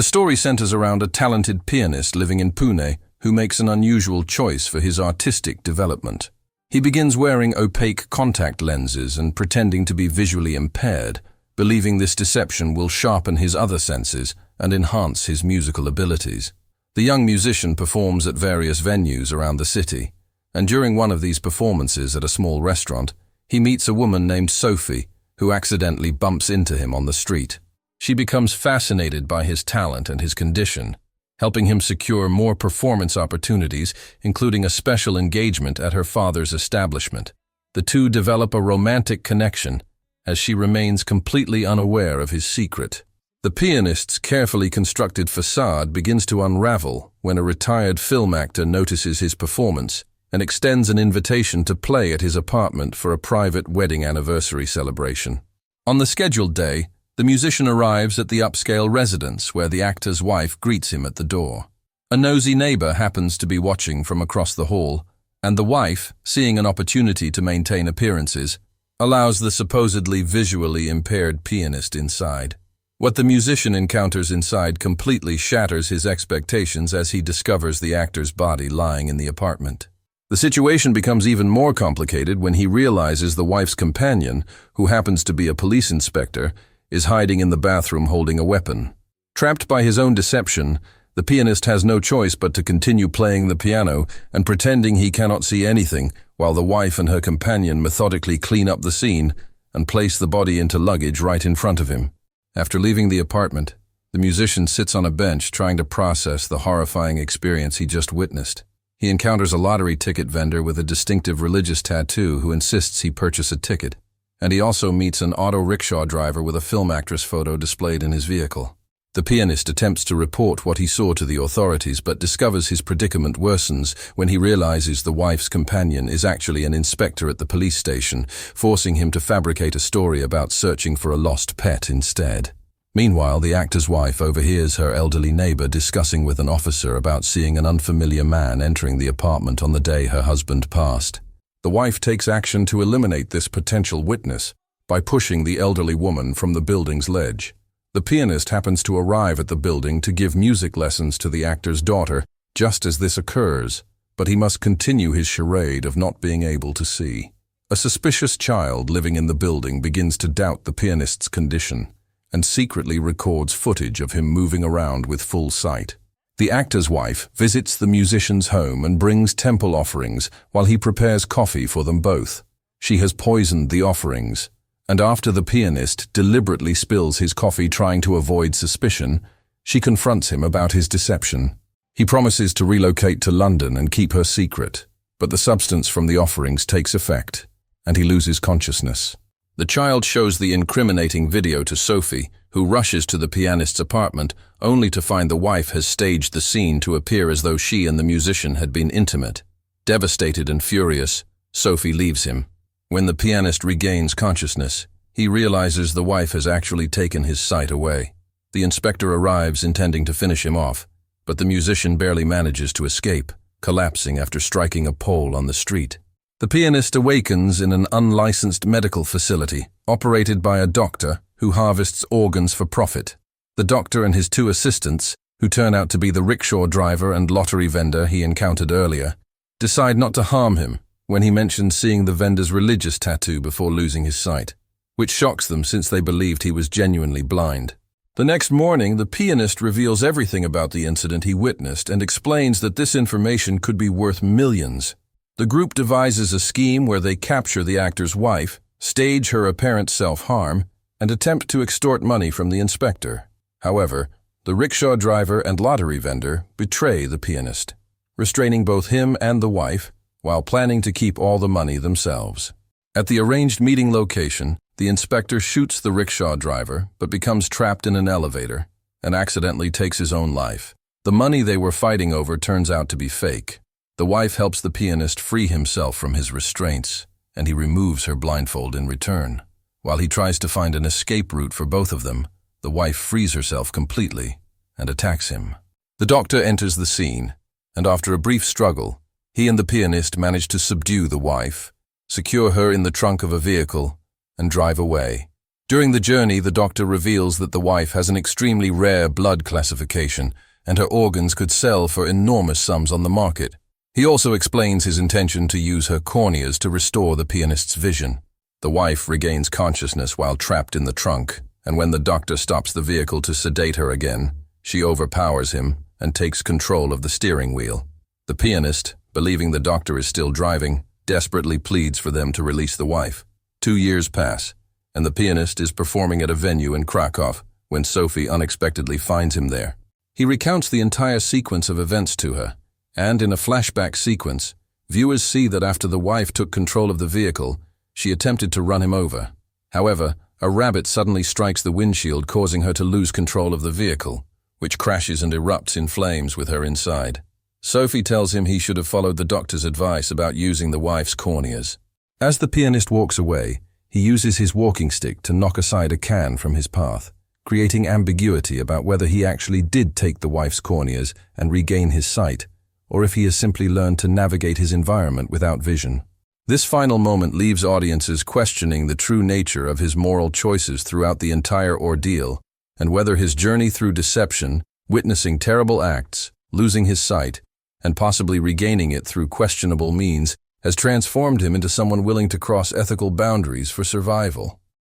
story centers around a talented pianist living in Pune who makes an unusual choice for his artistic development. He begins wearing opaque contact lenses and pretending to be visually impaired, believing this deception will sharpen his other senses and enhance his musical abilities. The young musician performs at various venues around the city, and during one of these performances at a small restaurant, he meets a woman named Sophie, who accidentally bumps into him on the street. She becomes fascinated by his talent and his condition, helping him secure more performance opportunities, including a special engagement at her father's establishment. The two develop a romantic connection, as she remains completely unaware of his secret. The pianist's carefully constructed facade begins to unravel when a retired film actor notices his performance and extends an invitation to play at his apartment for a private wedding anniversary celebration. On the scheduled day, the musician arrives at the upscale residence where the actor's wife greets him at the door. A nosy neighbor happens to be watching from across the hall, and the wife, seeing an opportunity to maintain appearances, allows the supposedly visually impaired pianist inside. What the musician encounters inside completely shatters his expectations as he discovers the actor's body lying in the apartment. The situation becomes even more complicated when he realizes the wife's companion, who happens to be a police inspector, is hiding in the bathroom holding a weapon. Trapped by his own deception, the pianist has no choice but to continue playing the piano and pretending he cannot see anything, while the wife and her companion methodically clean up the scene and place the body into luggage right in front of him. After leaving the apartment, the musician sits on a bench trying to process the horrifying experience he just witnessed. He encounters a lottery ticket vendor with a distinctive religious tattoo who insists he purchase a ticket. And he also meets an auto rickshaw driver with a film actress photo displayed in his vehicle. The pianist attempts to report what he saw to the authorities but discovers his predicament worsens when he realizes the wife's companion is actually an inspector at the police station, forcing him to fabricate a story about searching for a lost pet instead. Meanwhile, the actor's wife overhears her elderly neighbor discussing with an officer about seeing an unfamiliar man entering the apartment on the day her husband passed. The wife takes action to eliminate this potential witness by pushing the elderly woman from the building's ledge. The pianist happens to arrive at the building to give music lessons to the actor's daughter just as this occurs, but he must continue his charade of not being able to see. A suspicious child living in the building begins to doubt the pianist's condition and secretly records footage of him moving around with full sight. The actor's wife visits the musician's home and brings temple offerings while he prepares coffee for them both. She has poisoned the offerings, and after the pianist deliberately spills his coffee trying to avoid suspicion, she confronts him about his deception. He promises to relocate to London and keep her secret, but the substance from the offerings takes effect, and he loses consciousness. The child shows the incriminating video to Sophie, who rushes to the pianist's apartment only to find the wife has staged the scene to appear as though she and the musician had been intimate. Devastated and furious, Sophie leaves him. When the pianist regains consciousness, he realizes the wife has actually taken his sight away. The inspector arrives intending to finish him off, but the musician barely manages to escape, collapsing after striking a pole on the street. The pianist awakens in an unlicensed medical facility, operated by a doctor who harvests organs for profit. The doctor and his two assistants, who turn out to be the rickshaw driver and lottery vendor he encountered earlier, decide not to harm him when he mentions seeing the vendor's religious tattoo before losing his sight, which shocks them since they believed he was genuinely blind. The next morning, the pianist reveals everything about the incident he witnessed and explains that this information could be worth millions. The group devises a scheme where they capture the actor's wife, stage her apparent self-harm, and attempt to extort money from the inspector. However, the rickshaw driver and lottery vendor betray the pianist, restraining both him and the wife, while planning to keep all the money themselves. At the arranged meeting location, the inspector shoots the rickshaw driver but becomes trapped in an elevator and accidentally takes his own life. The money they were fighting over turns out to be fake. The wife helps the pianist free himself from his restraints, and he removes her blindfold in return. While he tries to find an escape route for both of them, the wife frees herself completely and attacks him. The doctor enters the scene, and after a brief struggle, he and the pianist manage to subdue the wife, secure her in the trunk of a vehicle, and drive away, During the journey, the doctor reveals that the wife has an extremely rare blood classification, and her organs could sell for enormous sums on the market. He also explains his intention to use her corneas to restore the pianist's vision. The wife regains consciousness while trapped in the trunk, and when the doctor stops the vehicle to sedate her again, she overpowers him and takes control of the steering wheel. The pianist, believing the doctor is still driving, desperately pleads for them to release the wife. 2 years pass, and the pianist is performing at a venue in Krakow when Sophie unexpectedly finds him there. He recounts the entire sequence of events to her, and in a flashback sequence, viewers see that after the wife took control of the vehicle, she attempted to run him over. However, a rabbit suddenly strikes the windshield, causing her to lose control of the vehicle, which crashes and erupts in flames with her inside. Sophie tells him he should have followed the doctor's advice about using the wife's corneas. As the pianist walks away, he uses his walking stick to knock aside a can from his path, creating ambiguity about whether he actually did take the wife's corneas and regain his sight, or if he has simply learned to navigate his environment without vision. This final moment leaves audiences questioning the true nature of his moral choices throughout the entire ordeal, and whether his journey through deception, witnessing terrible acts, losing his sight, and possibly regaining it through questionable means, has transformed him into someone willing to cross ethical boundaries for survival.